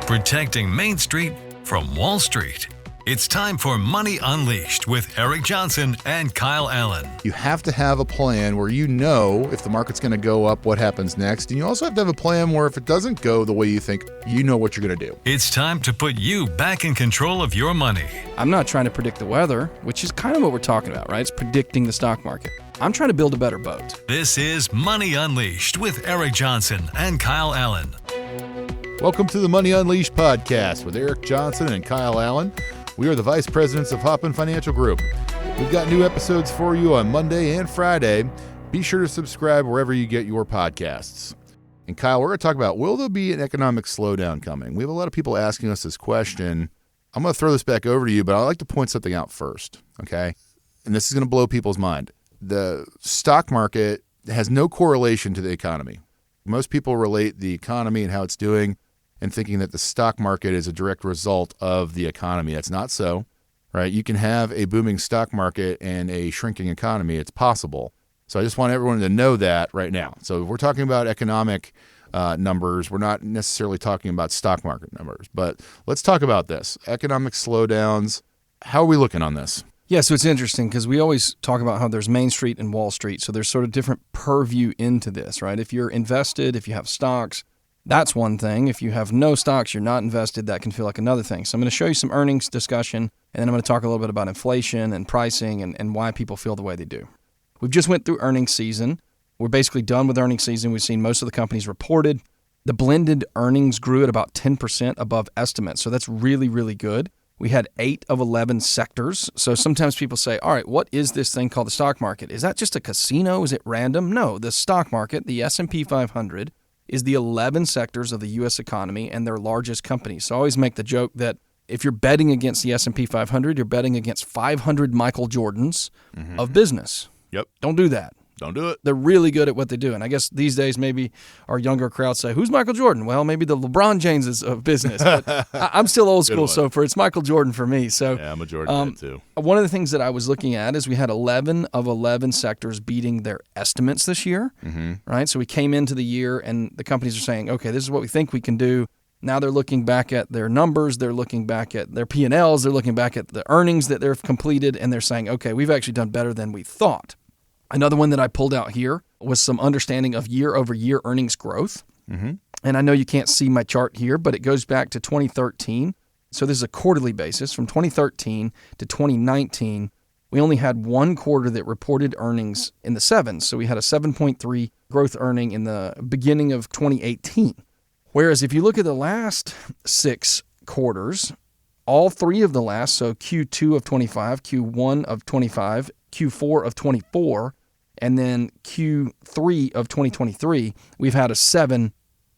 protecting Main Street from Wall Street. It's time for Money Unleashed with Eric Johnson and Kyle Allyn. You have to have a plan where you know if the market's going to go up, what happens next. And you also have to have a plan where if it doesn't go the way you think, you know what you're going to do. It's time to put you back in control of your money. I'm not trying to predict the weather, which is kind of what we're talking about, right? It's predicting the stock market. I'm trying to build a better boat. This is Money Unleashed with Eric Johnson and Kyle Allyn. Welcome to the Money Unleashed podcast with Eric Johnson and Kyle Allyn. We are the vice presidents of Hoffman Financial Group. We've got new episodes for you on Monday and Friday. Be sure to subscribe wherever you get your podcasts. And Kyle, we're going to talk about, will there be an economic slowdown coming? We have a lot of people asking us this question. I'm going to throw this back over to you, but I'd like to point something out first, okay? And this is going to blow people's mind. The stock market has no correlation to the economy. Most people relate the economy and how it's doing and thinking that the stock market is a direct result of the economy. That's not so, right? You can have a booming stock market and a shrinking economy. It's possible. So I just want everyone to know that right now. So if we're talking about economic numbers, we're not necessarily talking about stock market numbers. But let's talk about this. Economic slowdowns. How are we looking on this? Yeah, so it's interesting because we always talk about how there's Main Street and Wall Street. So there's sort of different purview into this, right? If you're invested, if you have stocks, that's one thing. If you have no stocks, you're not invested, that can feel like another thing. So I'm going to show you some earnings discussion, and then I'm going to talk a little bit about inflation and pricing and why people feel the way they do. We've just went through earnings season. We're basically done with earnings season. We've seen most of the companies reported. The blended earnings grew at about 10% above estimates, so that's really, really good. We had 8 of 11 sectors. So sometimes people say, all right, what is this thing called the stock market? Is that just a casino? Is it random? No, the stock market, the S&P 500, is the 11 sectors of the U.S. economy and their largest companies. So I always make the joke that if you're betting against the S&P 500, you're betting against 500 Michael Jordans of business. Yep. Don't do that. Don't do it. They're really good at what they do. And I guess these days maybe our younger crowd say, who's Michael Jordan? Well, maybe the LeBron Jameses of business. But I'm still old school, so it's Michael Jordan for me. So yeah, I'm a Jordan fan too. One of the things that I was looking at is we had 11 of 11 sectors beating their estimates this year, right? So we came into the year and the companies are saying, okay, this is what we think we can do. Now they're looking back at their numbers, they're looking back at their P&Ls, they're looking back at the earnings that they've completed, and they're saying, okay, we've actually done better than we thought. Another one that I pulled out here was some understanding of year-over-year earnings growth. And I know you can't see my chart here, but it goes back to 2013. So this is a quarterly basis. From 2013 to 2019, we only had one quarter that reported earnings in the 7s. So we had a 7.3 growth earning in the beginning of 2018. Whereas if you look at the last 6 quarters, all 3 of the last, so Q2 of 25, Q1 of 25, Q4 of 24, and then Q3 of 2023, we've had a 7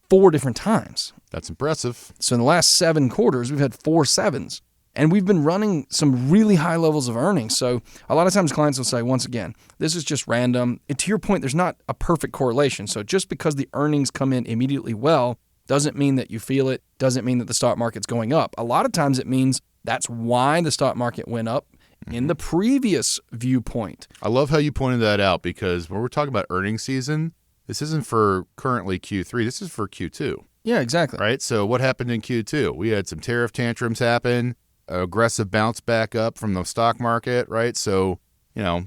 4 different times. That's impressive. So in the last 7 quarters, we've had 4 7s. And we've been running some really high levels of earnings. So a lot of times clients will say, once again, this is just random. And to your point, there's not a perfect correlation. So just because the earnings come in immediately well doesn't mean that you feel it, doesn't mean that the stock market's going up. A lot of times it means that's why the stock market went up in the previous viewpoint. I love how you pointed that out because when we're talking about earnings season, this isn't for currently Q3. This is for Q2. Yeah, exactly. Right? So what happened in Q2? We had some tariff tantrums happen, aggressive bounce back up from the stock market, right? So,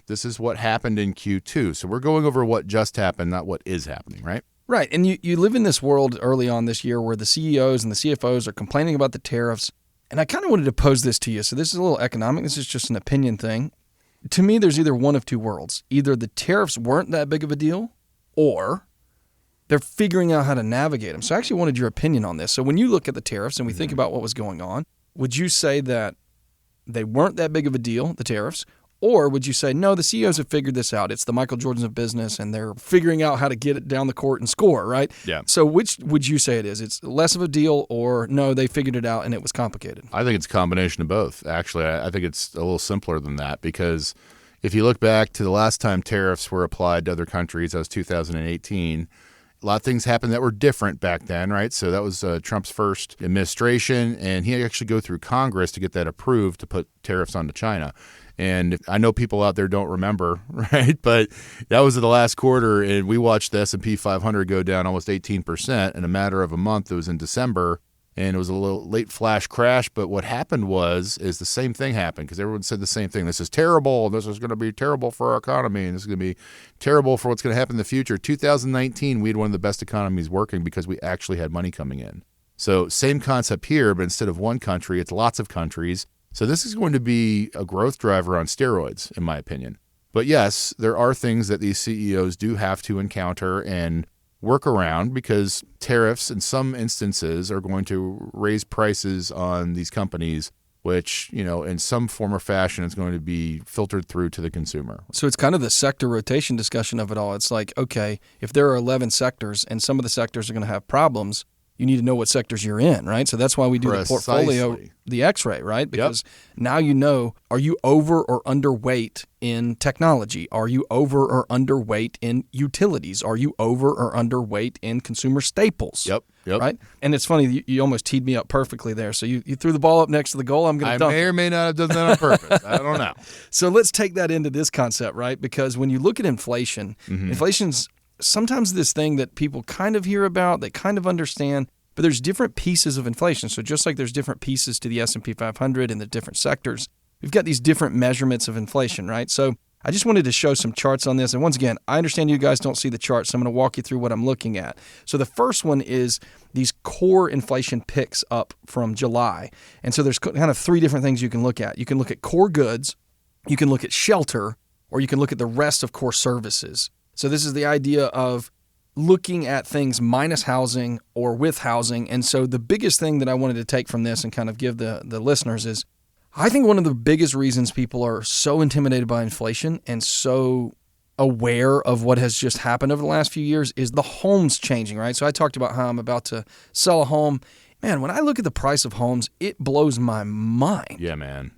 this is what happened in Q2. So we're going over what just happened, not what is happening, right? Right. And you live in this world early on this year where the CEOs and the CFOs are complaining about the tariffs. And I kind of wanted to pose this to you. So this is a little economic. This is just an opinion thing. To me, there's either one of two worlds. Either the tariffs weren't that big of a deal, or they're figuring out how to navigate them. So I actually wanted your opinion on this. So when you look at the tariffs and we think about what was going on, would you say that they weren't that big of a deal, the tariffs, or would you say, no, the CEOs have figured this out. It's the Michael Jordans of business, and they're figuring out how to get it down the court and score, right? Yeah. So which would you say it is? It's less of a deal, or no, they figured it out and it was complicated? I think it's a combination of both. Actually, I think it's a little simpler than that because if you look back to the last time tariffs were applied to other countries, that was 2018, a lot of things happened that were different back then, right? So that was Trump's first administration, and he had to actually go through Congress to get that approved to put tariffs onto China. And I know people out there don't remember, right? But that was in the last quarter, and we watched the S&P 500 go down almost 18% in a matter of a month. It was in December. and it was a little late flash crash. But what happened is the same thing happened because everyone said the same thing. This is terrible. This is going to be terrible for our economy, and this is going to be terrible for what's going to happen in the future. 2019, we had one of the best economies working because we actually had money coming in. So same concept here, but instead of one country, it's lots of countries. So this is going to be a growth driver on steroids, in my opinion. But yes, there are things that these CEOs do have to encounter and work around because tariffs in some instances are going to raise prices on these companies, which, in some form or fashion is going to be filtered through to the consumer. So it's kind of the sector rotation discussion of it all. It's like, okay, if there are 11 sectors and some of the sectors are going to have problems, you need to know what sectors you're in, right? So that's why we do the portfolio, the X-ray, right? Because now you know, are you over or underweight in technology? Are you over or underweight in utilities? Are you over or underweight in consumer staples? Yep. Right? And it's funny, you almost teed me up perfectly there. So you threw the ball up next to the goal. I'm going to dunk it. I may or may not have done that on purpose. I don't know. So let's take that into this concept, right? Because when you look at inflation, inflation's sometimes this thing that people kind of hear about, they kind of understand, but there's different pieces of inflation. So just like there's different pieces to the S&P 500 in the different sectors, we've got these different measurements of inflation, right? So I just wanted to show some charts on this. And once again, I understand you guys don't see the charts, so I'm going to walk you through what I'm looking at. So the first one is these core inflation picks up from July. And so there's kind of three different things you can look at. You can look at core goods, you can look at shelter, or you can look at the rest of core services. So this is the idea of looking at things minus housing or with housing. And so the biggest thing that I wanted to take from this and kind of give the listeners is, I think one of the biggest reasons people are so intimidated by inflation and so aware of what has just happened over the last few years is the homes changing, right? So I talked about how I'm about to sell a home. Man, when I look at the price of homes, it blows my mind. Yeah, man.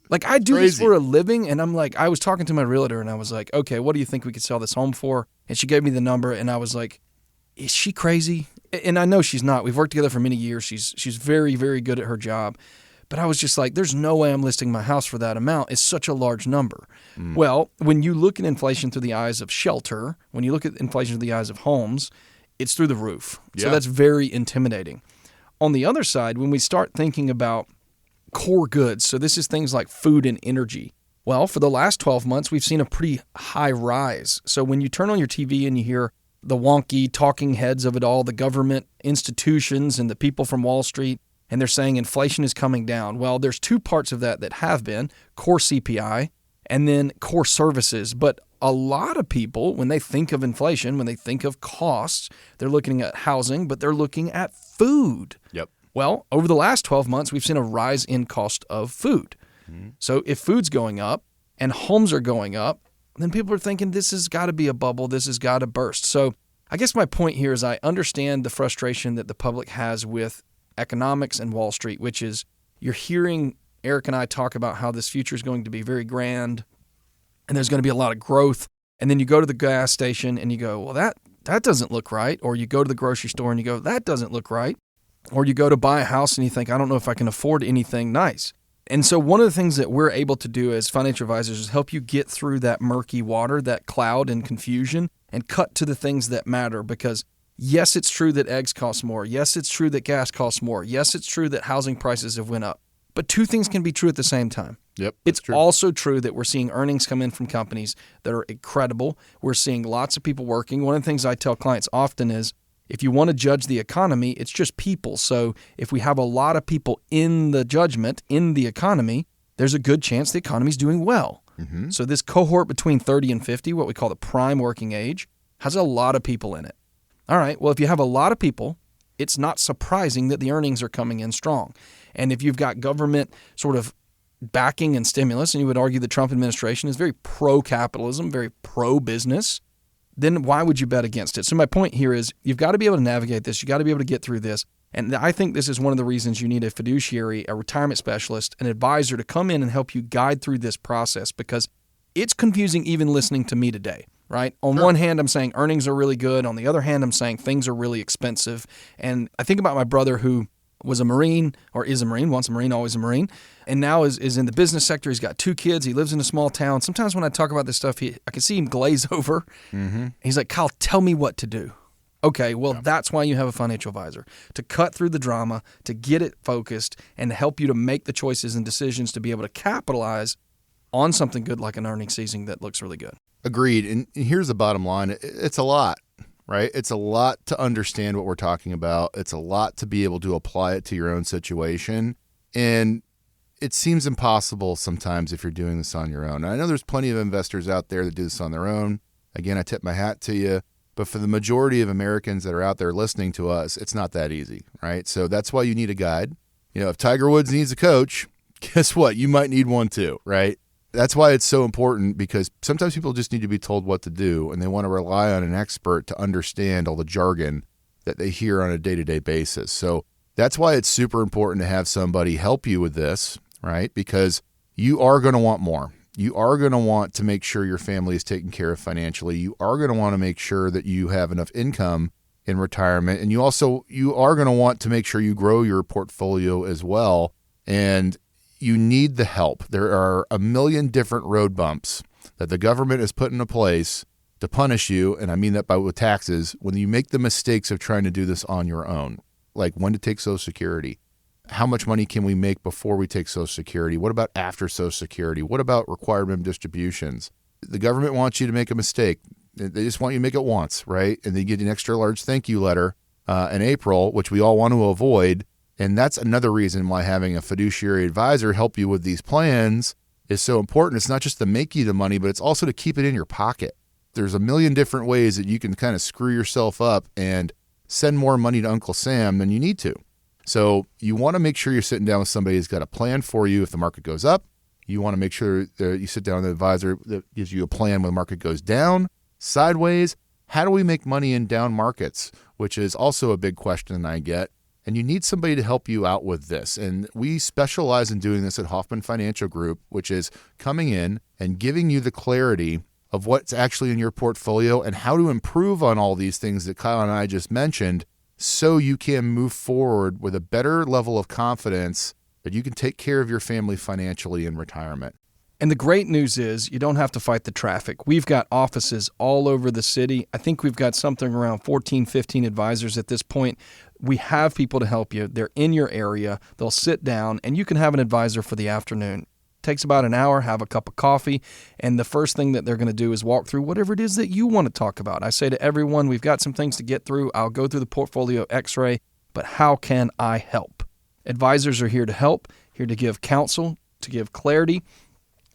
Like I do this for a living, and I'm like, I was talking to my realtor and I was like, okay, what do you think we could sell this home for? And she gave me the number and I was like, is she crazy? And I know she's not. We've worked together for many years. She's very, very good at her job. But I was just like, there's no way I'm listing my house for that amount. It's such a large number. Well, when you look at inflation through the eyes of shelter, when you look at inflation through the eyes of homes, it's through the roof. Yeah. So that's very intimidating. On the other side, when we start thinking about core goods, so this is things like food and energy. Well, for the last 12 months, we've seen a pretty high rise. So when you turn on your TV and you hear the wonky talking heads of it all, the government institutions and the people from Wall Street, and they're saying inflation is coming down. Well, there's two parts of that have been, core CPI and then core services. But a lot of people, when they think of inflation, when they think of costs, they're looking at housing, but they're looking at food. Yep. Well, over the last 12 months, we've seen a rise in cost of food. So if food's going up and homes are going up, then people are thinking this has got to be a bubble, this has got to burst. So I guess my point here is I understand the frustration that the public has with economics and Wall Street, which is you're hearing Eric and I talk about how this future is going to be very grand and there's going to be a lot of growth. And then you go to the gas station and you go, well, that doesn't look right. Or you go to the grocery store and you go, that doesn't look right. Or you go to buy a house and you think, I don't know if I can afford anything nice. And so one of the things that we're able to do as financial advisors is help you get through that murky water, that cloud and confusion, and cut to the things that matter. Because yes, it's true that eggs cost more. Yes, it's true that gas costs more. Yes, it's true that housing prices have went up. But two things can be true at the same time. Yep, it's true. Also true that we're seeing earnings come in from companies that are incredible. We're seeing lots of people working. One of the things I tell clients often is, if you want to judge the economy, it's just people. So if we have a lot of people in the judgment, in the economy, there's a good chance the economy's doing well. So this cohort between 30 and 50, what we call the prime working age, has a lot of people in it. All right, well, if you have a lot of people, it's not surprising that the earnings are coming in strong. And if you've got government sort of backing and stimulus, and you would argue the Trump administration is very pro-capitalism, very pro-business, then why would you bet against it? So my point here is you've got to be able to navigate this. You've got to be able to get through this. And I think this is one of the reasons you need a fiduciary, a retirement specialist, an advisor to come in and help you guide through this process, because it's confusing even listening to me today, right? On one hand, I'm saying earnings are really good. On the other hand, I'm saying things are really expensive. And I think about my brother who was a Marine, or is a Marine, once a Marine, always a Marine, and now is in the business sector. He's got 2 kids. He lives in a small town. Sometimes when I talk about this stuff, I can see him glaze over. He's like, Kyle, tell me what to do. Okay, well, that's why you have a financial advisor, to cut through the drama, to get it focused, and to help you to make the choices and decisions to be able to capitalize on something good like an earnings season that looks really good. Agreed. And here's the bottom line. It's a lot, right? It's a lot to understand what we're talking about. It's a lot to be able to apply it to your own situation. And it seems impossible sometimes if you're doing this on your own. And I know there's plenty of investors out there that do this on their own. Again, I tip my hat to you. But for the majority of Americans that are out there listening to us, it's not that easy, right? So that's why you need a guide. If Tiger Woods needs a coach, guess what? You might need one too, right? That's why it's so important, because sometimes people just need to be told what to do, and they want to rely on an expert to understand all the jargon that they hear on a day-to-day basis. So that's why it's super important to have somebody help you with this, right? Because you are going to want more. You are going to want to make sure your family is taken care of financially. You are going to want to make sure that you have enough income in retirement. And you are going to want to make sure you grow your portfolio as well. And you need the help. There are a million different road bumps that the government has put into place to punish you, and I mean that with taxes, when you make the mistakes of trying to do this on your own. Like when to take Social Security. How much money can we make before we take Social Security? What about after Social Security? What about required minimum distributions? The government wants you to make a mistake. They just want you to make it once, right? And they get an extra large thank you letter in April, which we all want to avoid. And that's another reason why having a fiduciary advisor help you with these plans is so important. It's not just to make you the money, but it's also to keep it in your pocket. There's a million different ways that you can kind of screw yourself up and send more money to Uncle Sam than you need to. So you want to make sure you're sitting down with somebody who's got a plan for you if the market goes up. You want to make sure that you sit down with an advisor that gives you a plan when the market goes down, sideways. How do we make money in down markets, which is also a big question I get. And you need somebody to help you out with this. And we specialize in doing this at Hoffman Financial Group, which is coming in and giving you the clarity of what's actually in your portfolio and how to improve on all these things that Kyle and I just mentioned, so you can move forward with a better level of confidence that you can take care of your family financially in retirement. And the great news is you don't have to fight the traffic. We've got offices all over the city. I think we've got something around 14, 15 advisors at this point. We have people to help you. They're in your area. They'll sit down, and you can have an advisor for the afternoon. It takes about an hour, have a cup of coffee, and the first thing that they're going to do is walk through whatever it is that you want to talk about. I say to everyone, we've got some things to get through. I'll go through the portfolio x-ray, but how can I help? Advisors are here to help, here to give counsel, to give clarity.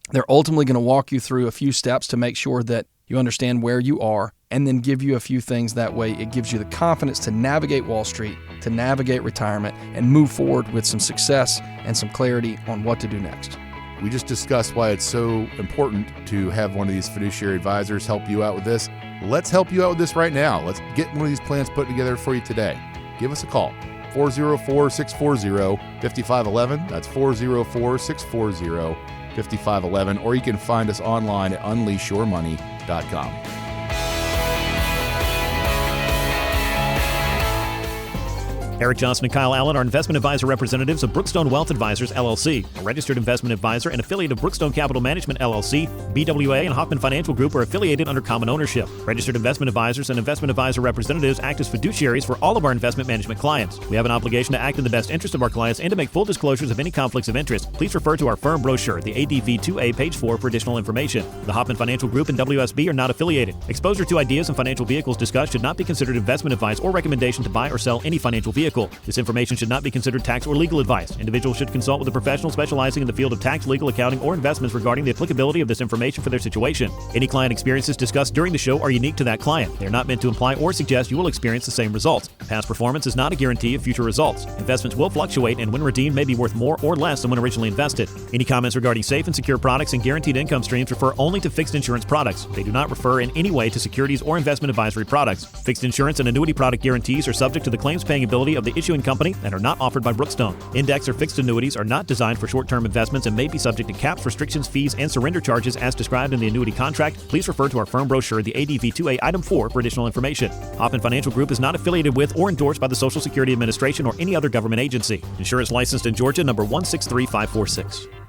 They're ultimately going to walk you through a few steps to make sure that you understand where you are, and then give you a few things. That way it gives you the confidence to navigate Wall Street, to navigate retirement, and move forward with some success and some clarity on what to do next. We just discussed why it's so important to have one of these fiduciary advisors help you out with this. Let's help you out with this right now. Let's get one of these plans put together for you today. Give us a call, 404-640-5511. That's 404-640-5511, or you can find us online at unleashyourmoney.com. Eric Johnson and Kyle Allyn are investment advisor representatives of Brookstone Wealth Advisors, LLC, a registered investment advisor and affiliate of Brookstone Capital Management, LLC. BWA and Hoffman Financial Group are affiliated under common ownership. Registered investment advisors and investment advisor representatives act as fiduciaries for all of our investment management clients. We have an obligation to act in the best interest of our clients and to make full disclosures of any conflicts of interest. Please refer to our firm brochure, the ADV2A, page 4, for additional information. The Hoffman Financial Group and WSB are not affiliated. Exposure to ideas and financial vehicles discussed should not be considered investment advice or recommendation to buy or sell any financial vehicle. This information should not be considered tax or legal advice. Individuals should consult with a professional specializing in the field of tax, legal, accounting, or investments regarding the applicability of this information for their situation. Any client experiences discussed during the show are unique to that client. They are not meant to imply or suggest you will experience the same results. Past performance is not a guarantee of future results. Investments will fluctuate, and when redeemed may be worth more or less than when originally invested. Any comments regarding safe and secure products and guaranteed income streams refer only to fixed insurance products. They do not refer in any way to securities or investment advisory products. Fixed insurance and annuity product guarantees are subject to the claims paying ability of the issuing company and are not offered by Brookstone. Index or fixed annuities are not designed for short-term investments and may be subject to caps, restrictions, fees, and surrender charges as described in the annuity contract. Please refer to our firm brochure, the ADV2A Item 4, for additional information. Hoffman Financial Group is not affiliated with or endorsed by the Social Security Administration or any other government agency. Insurance licensed in Georgia, number 163546.